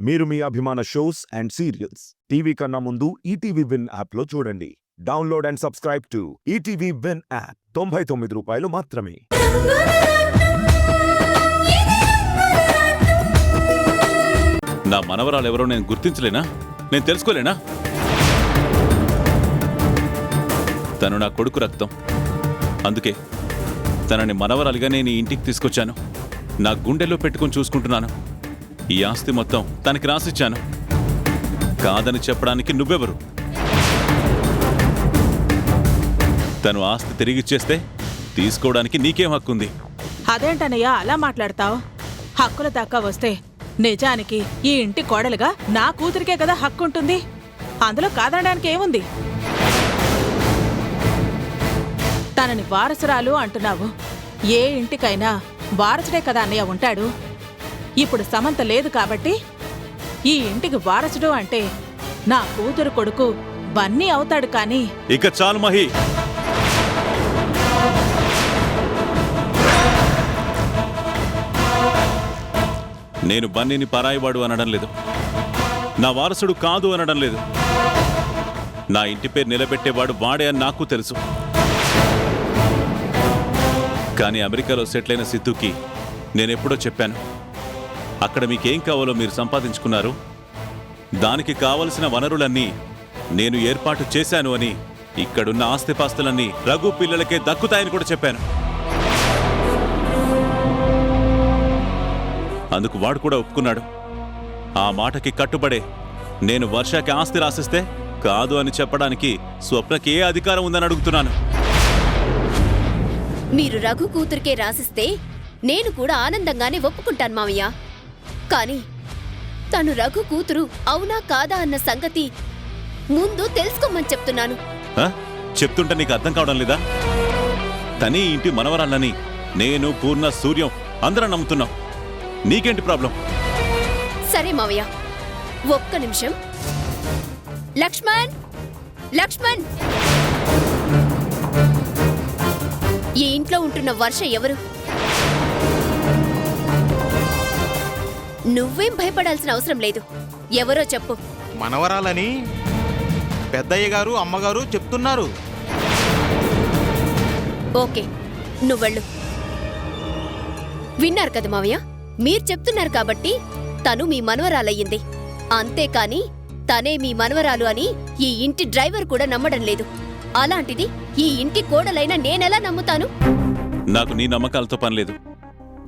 మీరు మీ అభిమాన shows and serials TV కన్నా ముందు ఈటీవీ విన్ యాప్లో చూడండి. Download and subscribe to ETV win app. 99 రూపాయలు మాత్రమే. నా మనవరాలు ఎవరో నేను గుర్తించలేనా? నేను తెలుసుకోలేనా? తను నా కొడుకు రక్తం. అందుకే తనని మనవరాలిగా నేను ఈ ఇంటికి తీసుకొచ్చాను. నా గుండెల్లో పెట్టుకుని చూసుకుంటున్నాను. ఈ ఆస్తి మొత్తం తనకి రాసిచ్చాను. కాదని చెప్పడానికి నువ్వెవరు? తను ఆస్తి తిరిగిచ్చేస్తే తీసుకోవడానికి నీకేం హక్కుంది? అదేంటనయ్యా అలా మాట్లాడతావు? హక్కుల దాకా వస్తే నిజానికి ఈ ఇంటి కోడలుగా నా కూతురికే కదా హక్కుంటుంది. అందులో కాదనడానికి ఏముంది? తనని వారసురాలు అంటున్నావు. ఏ ఇంటికైనా వారసుడే కదా అన్నయ్య ఉంటాడు. ఇప్పుడు సమంత లేదు కాబట్టి ఈ ఇంటికి వారసుడు అంటే నా కూతురు కొడుకు బన్నీ అవుతాడు. కానీ ఇక చాలు మహి. నేను బన్నీని పరాయివాడు అనడం లేదు. నా వారసుడు కాదు అనడం లేదు. నా ఇంటి పేరు నిలబెట్టేవాడు వాడే అని నాకు తెలుసు. కానీ అమెరికాలో సెటిల్ అయిన సిద్ధుకి నేనెప్పుడో చెప్పాను, అక్కడ మీకేం కావాలో మీరు సంపాదించుకున్నారు, దానికి కావలసిన వనరులన్నీ నేను ఏర్పాటు చేశాను అని, ఇక్కడున్న ఆస్తిపాస్తులన్నీ రఘు పిల్లలకే దక్కుతాయని కూడా చెప్పాను. అందుకు వాడు కూడా ఒప్పుకున్నాడు. ఆ మాటకి కట్టుబడే నేను వర్షాకి ఆస్తి రాసిస్తే కాదు అని చెప్పడానికి స్వప్నకి ఏ అధికారం ఉందని అడుగుతున్నాను. మీరు రఘు కూతురికే రాసిస్తే నేను కూడా ఆనందంగానే ఒప్పుకుంటాను మావయ్య. కానీ తను రఘు కూతురు అవునా కాదా అన్న సంగతి ముందు తెలుసుకోమని చెప్తున్నాను. చెప్తుంటే నీకు అర్థం కావడం లేదా? తనీ ఇంటి మనవరాలని నేను, పూర్ణ, సూర్యం అందరం నమ్ముతున్నాం. నీకేంటి ప్రాబ్లం? సరే మావయ్య, ఒక్క నిమిషం. లక్ష్మణ్, లక్ష్మణ్, ఈ ఇంట్లో ఉంటున్న వర్ష ఎవరు? నువ్వేం భయపడాల్సిన అవసరం లేదు. ఎవరో చెప్పు. మనవరాలని పెద్దయ్య గారు, అమ్మగారు చెప్తున్నారు. ఓకే, నువ్వెళ్ళు. విన్నారు కదా మావయ్య, మీరు చెప్తున్నారు కాబట్టి తను మీ మనవరాలయ్యింది. అంతేకాని తనే మీ మనవరాలు అని ఈ ఇంటి డ్రైవర్ కూడా నమ్మడం లేదు. అలాంటిది ఈ ఇంటి కోడలైన నేనెలా నమ్ముతాను? నాకు నీ నమ్మకాలతో పనిలేదు.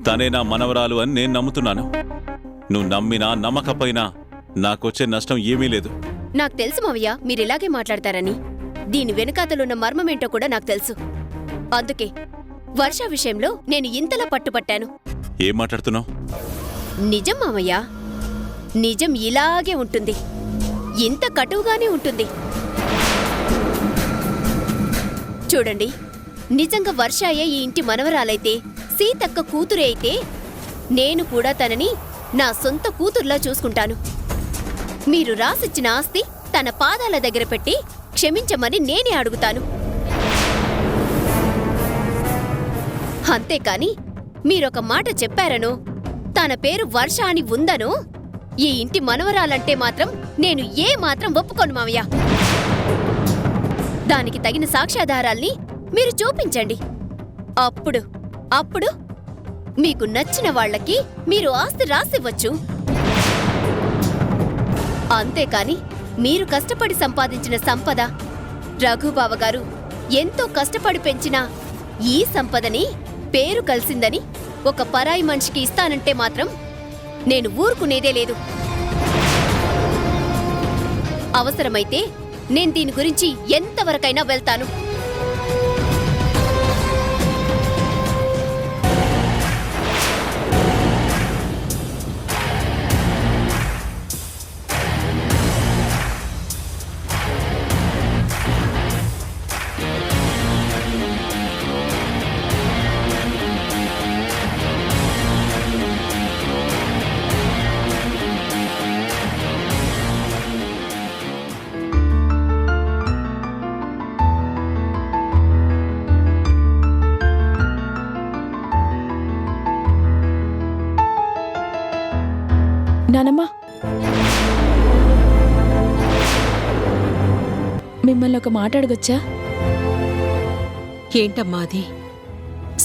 తనే నా మనవరాలు అని నేను నమ్ముతున్నాను. నువ్వు నమ్మినా నమ్మకపోయినా నాకొచ్చే నష్టం ఏమీ లేదు. నాకు తెలుసు మావయ్య, మీరిలాగే మాట్లాడతారని. దీని వెనుకాతలున్న మర్మమేంటో కూడా నాకు తెలుసు. అందుకే వర్ష విషయంలో నేను ఇంతలా పట్టుపట్టాను. ఏం మాట్లాడుతున్నావు? నిజం మావయ్య, నిజం ఇలాగే ఉంటుంది. ఇంత కటువుగానే ఉంటుంది. చూడండి, నిజంగా వర్షాయే ఈ ఇంటి మనవరాలైతే, సీతక్క కూతురే అయితే నేను కూడా తనని నా సొంత కూతుర్లా చూసుకుంటాను. మీరు రాసిచ్చిన ఆస్తి తన పాదాల దగ్గర పెట్టి క్షమించమని నేనే అడుగుతాను. అంతేకాని మీరొక మాట చెప్పారనో, తన పేరు వర్ష అని ఉందనో ఈ ఇంటి మనవరాలంటే మాత్రం నేను ఏ మాత్రం ఒప్పుకోను మావయ్య. దానికి తగిన సాక్ష్యాధారాల్ని మీరు చూపించండి. అప్పుడు అప్పుడు మీకు నచ్చిన వాళ్లకి మీరు ఆస్తి రాసివ్వచ్చు. అంతేకాని మీరు కష్టపడి సంపాదించిన సంపద, రఘుబావ గారు ఎంతో కష్టపడి పెంచిన ఈ సంపదని పేరు కలిసిందని ఒక పరాయి మనిషికి ఇస్తానంటే మాత్రం నేను ఊరుకునేదే లేదు. అవసరమైతే నేను దీని గురించి ఎంతవరకైనా వెళ్తాను. మిమ్మల్ని ఒక మాట అడగొచ్చా? ఏంటమ్మా అది?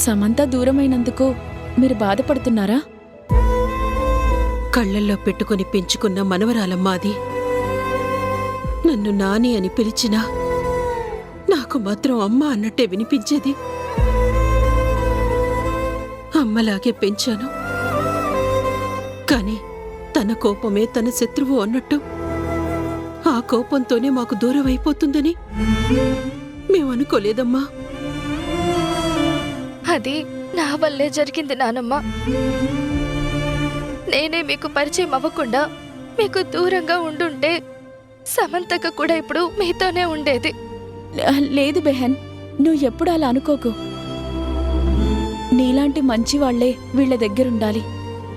సమంత దూరమైనందుకు మీరు బాధపడుతున్నారా? కళ్ళల్లో పెట్టుకుని పెంచుకున్న మనవరాలమ్మా అది. నన్ను నాని అని పిలిచినా నాకు మాత్రం అమ్మ అన్నట్టే వినిపించేది. అమ్మలాగే పెంచాను. కాని తన కోపమే తన శత్రువు అన్నట్టు ఆ కోపంతోనే మాకు దూరం అయిపోతుందని మేమనుకోలేదమ్మా. అది నా వల్లే జరిగింది నానమ్మ. నేనే మీకు పరిచయం అవ్వకుండా మీకు దూరంగా ఉండుంటే సమంతక కూడా ఇప్పుడు మీతోనే ఉండేది. లేదు బెహన్, నువ్వు ఎప్పుడు అలా అనుకోకు. నీలాంటి మంచివాళ్లే వీళ్ళ దగ్గరుండాలి.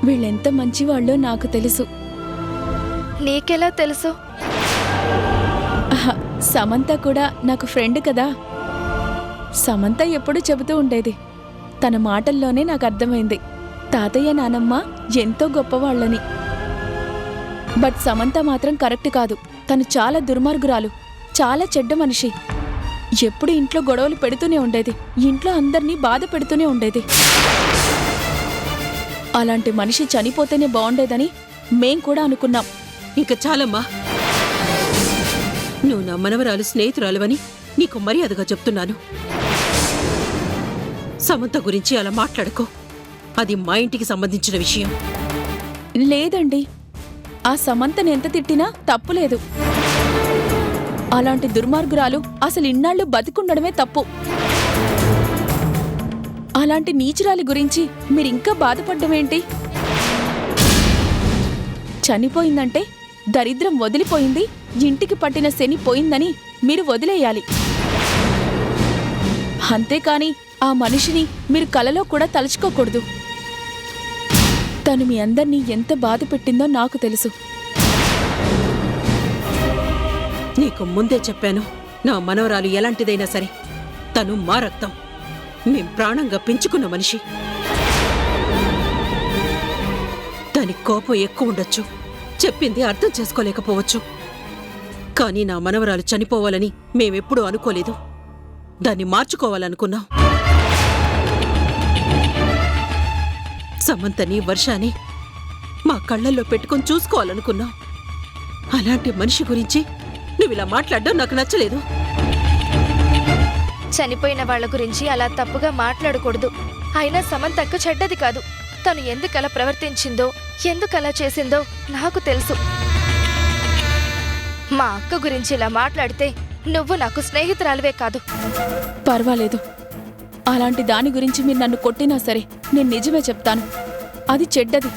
వీళ్ళెంత మంచివాళ్ళో నాకు తెలుసు. నీకెలా తెలుసు? సమంత కూడా నాకు ఫ్రెండ్ కదా. సమంత ఎప్పుడూ చెబుతూ ఉండేది. తన మాటల్లోనే నాకు అర్థమైంది తాతయ్య నానమ్మ ఎంతో గొప్పవాళ్ళని. బట్ సమంత మాత్రం కరెక్ట్ కాదు. తను చాలా దుర్మార్గురాలు, చాలా చెడ్డ మనిషి. ఎప్పుడు ఇంట్లో గొడవలు పెడుతూనే ఉండేది, ఇంట్లో అందర్నీ బాధ పెడుతూనే ఉండేది. అలాంటి మనిషి చనిపోతేనే బాగుండేదని మేం కూడా అనుకున్నాం. ఇక చాలమ్మా. నువ్వు నా మనవరాలు స్నేహితురాలువని నీకు మర్యాదగా చెప్తున్నాను. సమంత గురించి అలా మాట్లాడుకో. అది మా ఇంటికి సంబంధించిన విషయం. లేదండి, ఆ సమంతని ఎంత తిట్టినా తప్పులేదు. అలాంటి దుర్మార్గురాలు అసలు ఇన్నాళ్ళు బతికుండడమే తప్పు. అలాంటి నీచురాలి గురించి మీరింకా బాధపడ్డమేంటి? చనిపోయిందంటే దరిద్రం వదిలిపోయింది, ఇంటికి పట్టిన శని పోయిందని మీరు వదిలేయాలి. అంతేకాని ఆ మనిషిని మీరు కలలో కూడా తలుచుకోకూడదు. తను మీ అందర్నీ ఎంత బాధ పెట్టిందో నాకు తెలుసు. నీకు ముందే చెప్పాను, నా మనవరాలు ఎలాంటిదైనా సరే తను మా రక్తం. మేం ప్రాణంగా పెంచుకున్న మనిషి. దాని కోపం ఎక్కువ ఉండొచ్చు, చెప్పింది అర్థం చేసుకోలేకపోవచ్చు. కానీ నా మనవరాలు చనిపోవాలని మేమెప్పుడూ అనుకోలేదు. దాన్ని మార్చుకోవాలనుకున్నాం. సమంతని, వర్షాని మా కళ్ళల్లో పెట్టుకొని చూసుకోవాలనుకున్నాం. అలాంటి మనిషి గురించి నువ్విలా మాట్లాడడం నాకు నచ్చలేదు. చనిపోయిన వాళ్ళ గురించి అలా తప్పుగా మాట్లాడకూడదు. అయినా సమంతక్క చెడ్డది కాదు. తను ఎందుకలా ప్రవర్తించిందో, ఎందుకలా చేసిందో నాకు తెలుసు. మా అక్క గురించి ఇలా మాట్లాడితే నువ్వు నాకు స్నేహితురాలివే కాదు. పర్వాలేదు, అలాంటి దాని గురించి మీరు నన్ను కొట్టినా సరే నేను నిజమే చెప్తాను. అది చెడ్డది,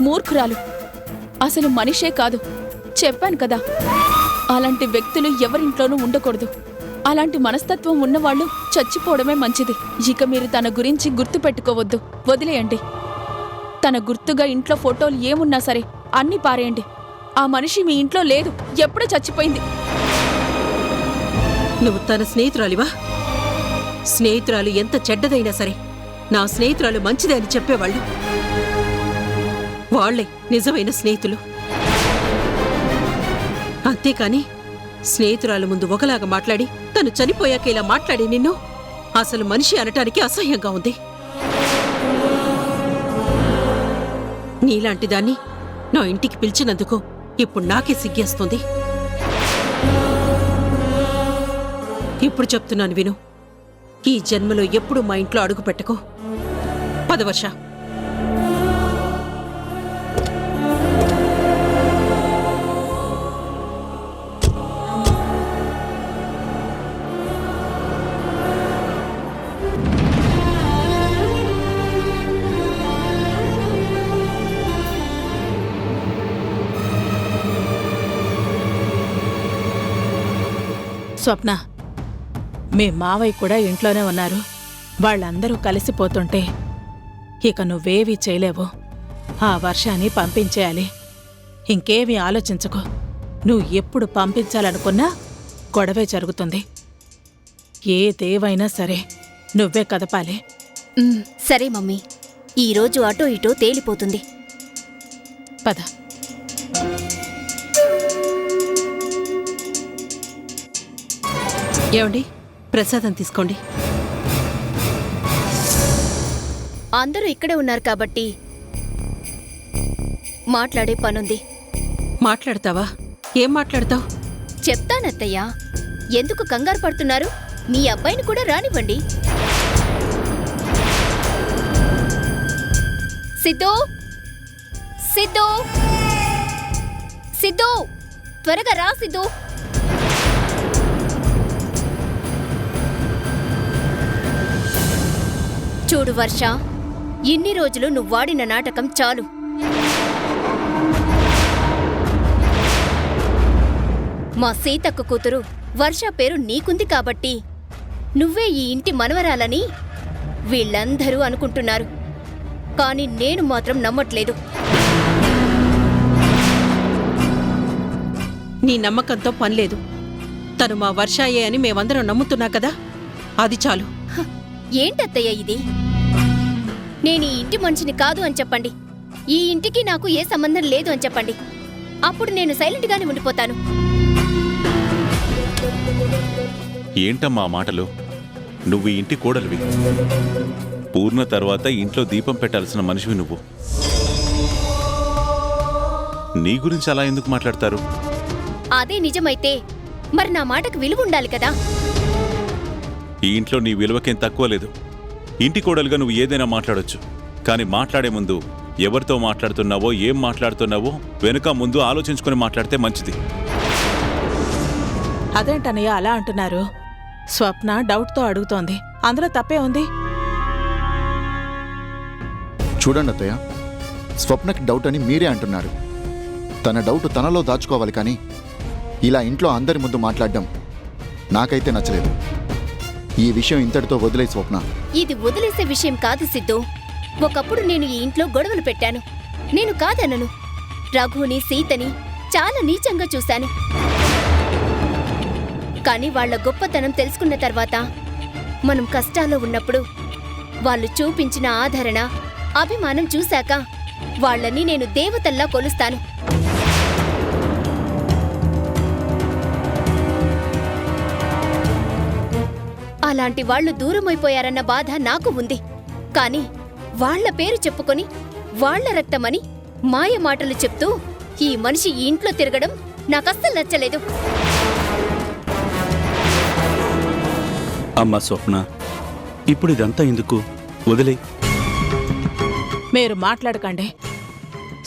మూర్ఖురాలు, అసలు మనిషే కాదు. చెప్పాను కదా, అలాంటి వ్యక్తులు ఎవరింట్లోనూ ఉండకూడదు. అలాంటి మనస్తత్వం ఉన్నవాళ్లు చచ్చిపోవడమే మంచిది. ఇక మీరు తన గురించి గుర్తు పెట్టుకోవద్దు, వదిలేయండి. తన గుర్తుగా ఇంట్లో ఫోటోలు ఏమున్నా సరే అన్నీ పారేయండి. ఆ మనిషి మీ ఇంట్లో లేదు, ఎప్పుడూ చచ్చిపోయింది. నువ్వు తన స్నేహితురాలివా? స్నేహితురాలు ఎంత చెడ్డదైనా సరే నా స్నేహితురాలు మంచిదే అని చెప్పేవాళ్ళు. వాళ్లే నిజమైన స్నేహితులు. అంతేకాని స్నేహితురాలు ముందు ఒకలాగా మాట్లాడి తను చనిపోయాక ఇలా మాట్లాడి నిన్ను అసలు మనిషి అనటానికి అసహ్యంగా ఉంది. నీలాంటి దాన్ని నా ఇంటికి పిలిచినందుకు ఇప్పుడు నాకే సిగ్గేస్తుంది. ఇప్పుడు చెప్తున్నాను విను. ఈ జన్మలో ఎప్పుడు మా ఇంట్లో అడుగు పెట్టకు. 10 వర్ష. స్వప్న, మీ మావయ్య కూడా ఇంట్లోనే ఉన్నారు. వాళ్ళందరూ కలిసిపోతుంటే ఇక నువ్వేవీ చేయలేవు. ఆ వర్షాన్ని పంపించేయాలి. ఇంకేమీ ఆలోచించకు. నువ్వు ఎప్పుడు పంపించాలనుకున్నా గొడవే జరుగుతుంది. ఏదేవైనా సరే నువ్వే కదపాలి. సరే మమ్మీ, ఈరోజు అటో ఇటో తేలిపోతుంది. పద. ఏమండి, ప్రసాదం తీసుకోండి. అందరూ ఇక్కడే ఉన్నారు కాబట్టి మాట్లాడే పనుంది. మాట్లాడతావా? ఏం మాట్లాడతావు? చెప్తానత్తయ్యా. ఎందుకు కంగారు పడుతున్నారు? మీ అబ్బాయిని కూడా రానివ్వండి. సిద్ధు, సిద్ధు, సిద్ధు, త్వరగా రా సిద్ధు. చూడు వర్ష, ఇన్ని రోజులు నువ్వు వాడిన నాటకం చాలు. మా సీతక్క కూతురు వర్ష పేరు నీకుంది కాబట్టి నువ్వే ఈ ఇంటి మనవరాలని వీళ్ళందరూ అనుకుంటున్నారు. కానీ నేను మాత్రం నమ్మట్లేదు. నీ నమ్మకంతో పనిలేదు. తను మా వర్షాయే అని మేమందరం నమ్ముతున్నా కదా, అది చాలు. ఏంటత్తయ్య ఇది? నేను ఈ ఇంటి మనిషిని కాదు అని చెప్పండి. ఈ ఇంటికి నాకు ఏ సంబంధం లేదు అని చెప్పండి. అప్పుడు నేను సైలెంట్గానే ఉండిపోతాను. ఏంటమ్మా ఆ మాటలు? నువ్వు ఈ ఇంటి కోడలివి. పూర్ణ తర్వాత ఇంట్లో దీపం పెట్టాల్సిన మనిషివి నువ్వు. నీ గురించి అలా ఎందుకు మాట్లాడతారు? అదే నిజమైతే మరి నా మాటకు విలువ ఉండాలి కదా. ఈ ఇంట్లో నీ విలువకేం తక్కువ లేదు. ఇంటి కోడలుగా నువ్వు ఏదైనా మాట్లాడొచ్చు. కానీ మాట్లాడే ముందు ఎవరితో మాట్లాడుతున్నావో, ఏం మాట్లాడుతున్నావో వెనుక ముందు ఆలోచించుకొని మాట్లాడితే మంచిది. అదేంటన్నయ్య అలా అంటున్నారు? స్వప్న డౌట్తో అడుగుతోంది. అందులో తప్పే ఉంది. చూడండి అత్తయ్య, స్వప్నకి డౌట్ అని మీరే అంటున్నారు. తన డౌట్ తనలో దాచుకోవాలి, కానీ ఇలా ఇంట్లో అందరి ముందు మాట్లాడడం నాకైతే నచ్చలేదు. ఈ విషయం ఇంతటితో వదిలే స్వప్న. ఇది వదిలేసే విషయం కాదు సిద్ధు. ఒకప్పుడు నేను ఈ ఇంట్లో గొడవలు పెట్టాను. నేను కాదనను. రఘుని, సీతని చాలా నీచంగా చూశాను. కానీ వాళ్ల గొప్పతనం తెలుసుకున్న తర్వాత, మనం కష్టాల్లో ఉన్నప్పుడు వాళ్ళు చూపించిన ఆదరణ, అభిమానం చూశాక వాళ్ళని నేను దేవతల్లా కొలుస్తాను. అలాంటి వాళ్లు దూరమైపోయారన్న బాధ నాకు ఉంది. కానీ వాళ్ల పేరు చెప్పుకొని వాళ్ల రక్తమని మాయ మాటలు చెప్తూ ఈ మనిషి ఈ ఇంట్లో తిరగడం నాకస్సలు నచ్చలేదు. అమ్మా స్వప్న, ఇప్పుడు ఇదంతా ఎందుకు? వదిలే. మీరు మాట్లాడకండి.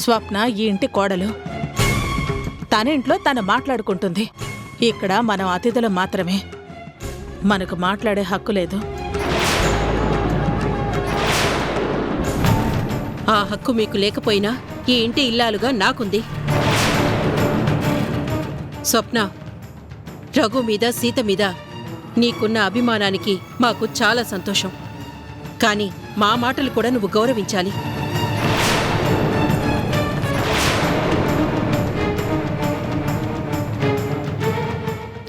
స్వప్న ఈ ఇంటి కోడలు. తన ఇంట్లో తను మాట్లాడుకుంటుంది. ఇక్కడ మనం అతిథులు మాత్రమే. మనకు మాట్లాడే హక్కు లేదు. ఆ హక్కు మీకు లేకపోయినా ఈ ఇంటి ఇల్లాలుగా నాకుంది. స్వప్న, రఘు మీద, సీత మీద నీకున్న అభిమానానికి మాకు చాలా సంతోషం. కానీ మా మాటలు కూడా నువ్వు గౌరవించాలి.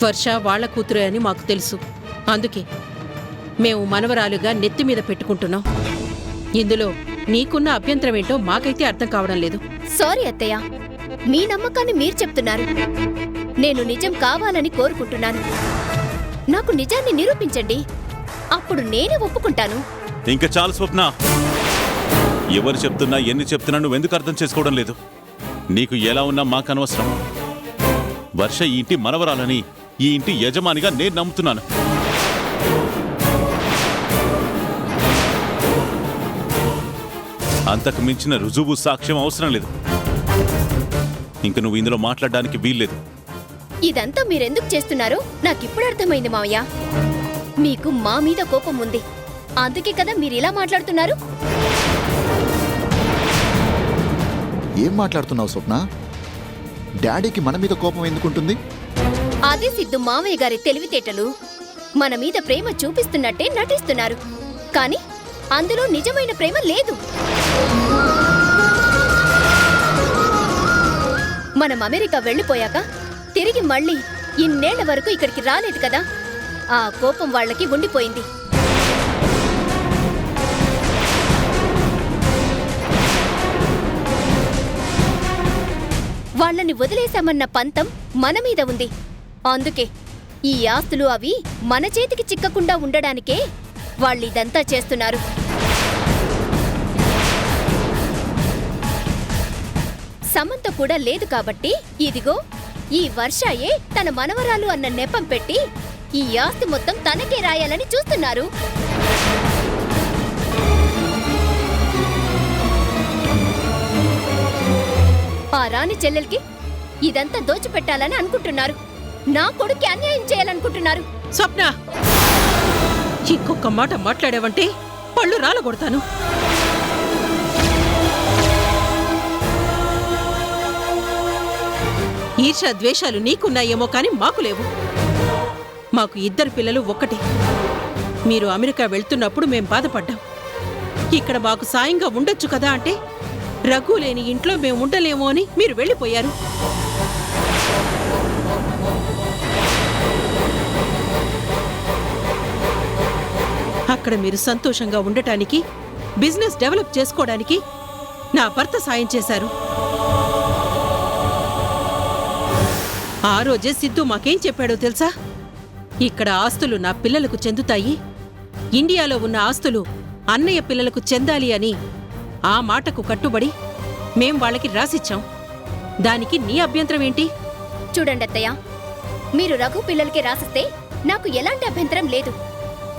వర్ష వాళ్ల కూతురే అని మాకు తెలుసు. అందుకే మేము మనవరాలుగా నెత్తిమీద పెట్టుకుంటున్నాం. ఇందులో నీకున్న అభ్యంతరం ఏంటో మాకైతే అర్థం కావడం లేదు. సారీ అత్తయ్య, మీ నమ్మకాన్ని మీరు చెప్తున్నారు. నేను నిజం కావాలని కోరుకుంటున్నాను. నాకు నిజాన్ని నిరూపించండి, అప్పుడు నేనే ఒప్పుకుంటాను. ఇంకా చాలు స్వప్న. ఎవరు చెప్తున్నా, ఎన్ని చెప్తున్నా నువ్వెందుకు అర్థం చేసుకోవడం లేదు? నీకు ఎలా ఉన్నా మాకు అనవసరం. వర్ష ఈ ఇంటి మనవరాలని, ఈ ఇంటి యజమానిగా నేను నమ్ముతున్నాను. అంతకు మించిన రుజువు, సాక్ష్యం అవసరం లేదు. ఇంక నువ్వు ఇందులో మాట్లాడడానికి వీల్లేదు. ఇదంతా మీరెందుకు చేస్తున్నారో నాకిప్పుడు అర్థమైంది మావయ్య. మీకు మా మీద కోపం ఉంది. అందుకే కదా మీరిలా మాట్లాడుతున్నారు. ఏం మాట్లాడుతున్నావు స్వప్న? డాడీకి మన మీద కోపం ఎందుకుంటుంది? అదే సిద్ధు మావయ్య గారి తెలివితేటలు. మన మీద ప్రేమ చూపిస్తున్నట్టే నటిస్తున్నారు. కానీ అందులో నిజమైన ప్రేమ లేదు. మనం అమెరికా వెళ్ళిపోయాక తిరిగి మళ్ళీ ఇన్నేళ్ల వరకు ఇక్కడికి రాలేదు కదా. ఆ కోపం వాళ్ళకి ఉండిపోయింది. వాళ్ళని వదిలేశామన్న పంతం మన మీద ఉంది. అందుకే ఈ ఆస్తులు అవి మన చేతికి చిక్కకుండా ఉండడానికే వాళ్ళిదంతా చేస్తున్నారు. సమంత కూడా లేదు కాబట్టి ఇదిగో ఈ వర్షాయే తన మనవరాలు అన్న నెపం పెట్టి ఈ ఆస్తి మొత్తం తనకే రాయాలని చూస్తున్నారు. ఆ రాణి చెల్లెల్కి ఇదంతా దోచిపెట్టాలని అనుకుంటున్నారు. నా కొడుక్కి అన్యాయం చేయాలనుకుంటున్నారు. స్వప్న, ఇంకొక మాట మాట్లాడావంటే పళ్ళు రాలగొడతాను. ఈర్ష్య ద్వేషాలు నీకున్నాయేమో కాని మాకు లేవు. మాకు ఇద్దరు పిల్లలు ఒక్కటే. మీరు అమెరికా వెళ్తున్నప్పుడు మేం బాధపడ్డాం. ఇక్కడ మాకు సాయంగా ఉండొచ్చు కదా అంటే రఘు లేని ఇంట్లో మేము ఉండలేమో అని మీరు వెళ్ళిపోయారు. అక్కడ మీరు సంతోషంగా ఉండటానికి, బిజినెస్ డెవలప్ చేసుకోవడానికి నా భర్త సాయం చేశారు. ఆ రోజే సిద్ధు మాకేం చెప్పాడో తెలుసా? ఇక్కడ ఆస్తులు నా పిల్లలకు చెందుతాయి, ఇండియాలో ఉన్న ఆస్తులు అన్నయ్య పిల్లలకు చెందాలి అని ఆ మాటకు కట్టుబడి మేం వాళ్ళకి రాసిచ్చాం. దానికి నీ అభ్యంతరం ఏంటి? చూడండి అత్తయ్య, మీరు రఘు పిల్లలకి రాసిస్తే నాకు ఎలాంటి అభ్యంతరం లేదు.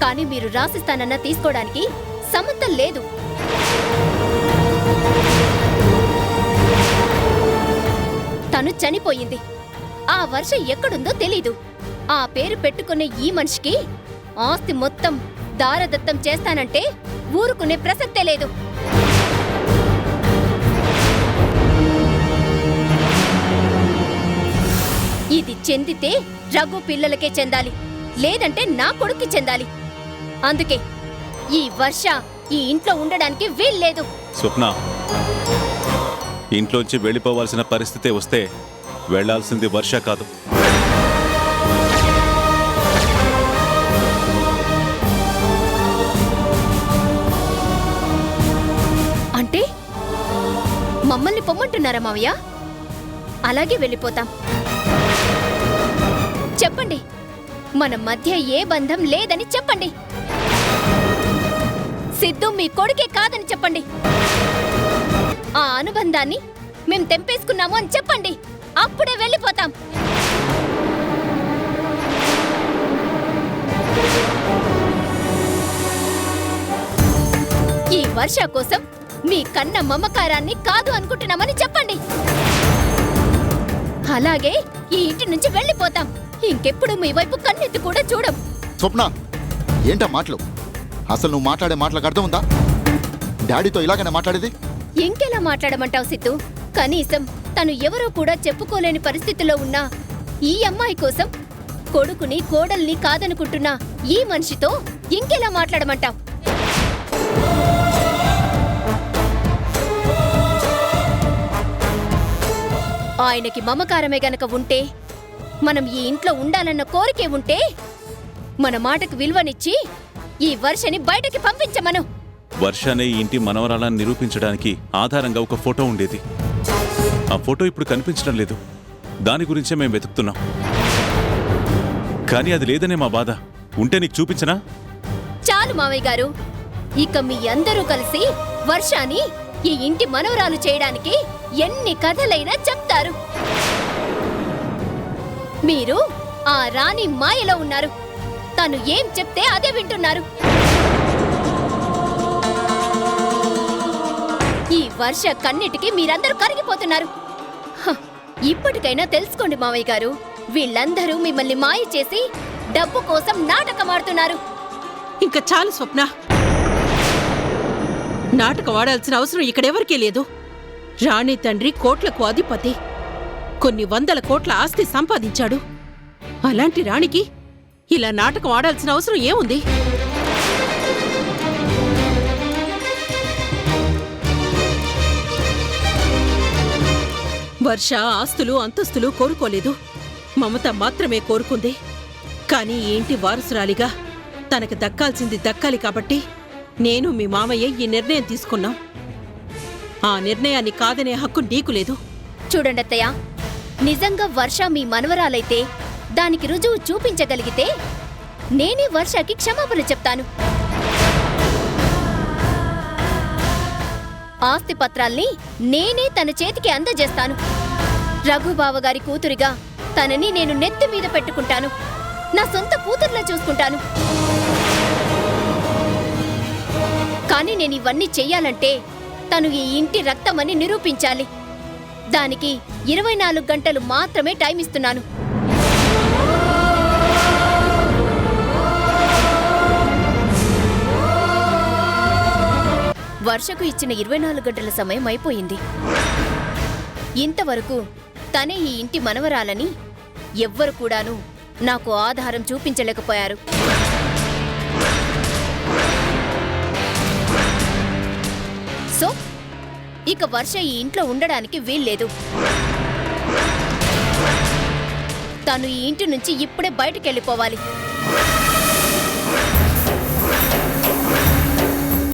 కానీ మీరు రాసిస్తానన్నా తీసుకోవడానికి సమంతం లేదు. తను చనిపోయింది. ఆ వర్ష ఎక్కడుందో తెలీదు. ఆ పేరు పెట్టుకునే ఈ మనిషికి ఆస్తి మొత్తం దారదత్తం చేస్తానంటే ఊరుకునే ప్రసక్తే లేదు. ఇది చెందితే రఘు పిల్లలకే చెందాలి, లేదంటే నా కొడుక్కి చెందాలి. అందుకే ఈ వర్ష ఈ ఇంట్లో ఉండడానికి వీల్లేదు. స్వప్న, ఇంట్లోంచి వెళ్ళిపోవాల్సిన పరిస్థితి వస్తే వెళ్లాల్సింది వర్ష కాదు. అంటే మమ్మల్ని పొమ్మంటున్నారా మావయ్య? అలాగే వెళ్ళిపోతాం. చెప్పండి, మన మధ్య ఏ బంధం లేదని చెప్పండి. సిద్ధు మీ కొడుకే కాదని చెప్పండి. ఆ అనుబంధాన్ని మేం తెంపేసుకున్నాము అని చెప్పండి. అప్పుడే వెళ్ళిపోతాం. ఈ వర్ష కోసం మీ కన్న మమకారాన్ని కాదు అనుకుంటున్నామని చెప్పండి. అలాగే ఈ ఇంటి నుంచి వెళ్ళిపోతాం. ఇంకెప్పుడు మీ వైపు కన్నెత్తి కూడా చూడం. స్వప్న, ఏంటా మాటలు? అసలు నువ్వు మాట్లాడే మాటలకు అర్థం ఉందా? డాడీతో ఇలాగనే మాట్లాడేది? ఇంకెలా మాట్లాడమంటావు సిద్ధు? కనీసం తను ఎవరో కూడా చెప్పుకోలేని పరిస్థితిలో ఉన్న ఈ అమ్మాయి కోసం కొడుకుని కోడల్ని కాదనుకుంటున్నా ఈ మనిషితో ఇంకెలా మాట్లాడమంటావు? ఆయనకి మమకారమే గనక ఉంటే, మనం ఈ ఇంట్లో ఉండాలన్న కోరికే ఉంటే మన మాటకు విలువనిచ్చి ఈ వర్షని బయటకి పంపించమను. వర్షానే ఈ ఇంటి మనవరాలని నిరూపించడానికి ఆధారంగా ఒక ఫోటో ఉండేది. ఆ ఫోటో ఇప్పుడు కనిపించడం లేదు. దాని గురించే మేము వెతుకుతున్నాం. కానీ అది లేదనే మా బాధ. ఉంటే నీకు చూపించనా? చాలు మావయ్య గారు. ఇక మీ అందరూ కలిసి వర్షాని ఈ ఇంటి మనవరాలు చేయడానికి ఎన్ని కథలైనా చెప్తారు. మీరు ఆ రాణి మాయలో ఉన్నారు. తను ఏం చెప్తే అదే వింటున్నారు. ఈ వర్ష కన్నిటికి మీరందరూ కరిగిపోతున్నారు. ఇప్పటికైనా తెలుసుకోండి మావయ్య గారు, వీళ్ళందరూ మిమ్మల్ని మాయ చేసి డబ్బు కోసం నాటకమాడుతున్నారు. ఇంకా చాలు స్వప్న. నాటకం ఆడాల్సిన అవసరం ఇక్కడెవరికీ లేదు. రాణి తండ్రి కోట్లకు అధిపతి, కొన్ని వందల కోట్ల ఆస్తి సంపాదించాడు. అలాంటి రాణికి ఇలా నాటకం ఆడాల్సిన అవసరం ఏముంది? వర్ష ఆస్తులు అంతస్తులు కోరుకోలేదు, మమత మాత్రమే కోరుకుంది. కానీ ఈ ఇంటి వారసురాలిగా తనకు దక్కాల్సింది దక్కాలి కాబట్టి నేను మీ మామయ్య ఈ నిర్ణయం తీసుకున్నాం. ఆ నిర్ణయాన్ని కాదనే హక్కు నీకు లేదు. చూడండి అత్తయ్య, నిజంగా వర్ష మీ మనవరాలైతే దానికి రుజువు చూపించగలిగితే నేనే వర్షకి క్షమాపణ చెప్తాను. ఆస్తి పత్రాల్ని నేనే తన చేతికి అందజేస్తాను. రఘుబావ గారి కూతురిగా తనని నేను నెత్తి మీద పెట్టుకుంటాను. నా సొంత కూతుర్లా చూసుకుంటాను. కానీ నేను ఇవన్నీ చెయ్యాలంటే తను ఈ ఇంటి రక్తమని నిరూపించాలి. దానికి 24 గంటలు మాత్రమే టైం ఇస్తున్నాను. వర్షకు ఇచ్చిన 24 గంటల సమయం అయిపోయింది. ఇంతవరకు తనే ఈ ఇంటి మనవరాలని ఎవ్వరు కూడాను నాకు ఆధారం చూపించలేకపోయారు. సో ఇక వర్ష ఈ ఇంట్లో ఉండడానికి వీల్లేదు. తను ఈ ఇంటి నుంచి ఇప్పుడే బయటికెళ్ళిపోవాలి.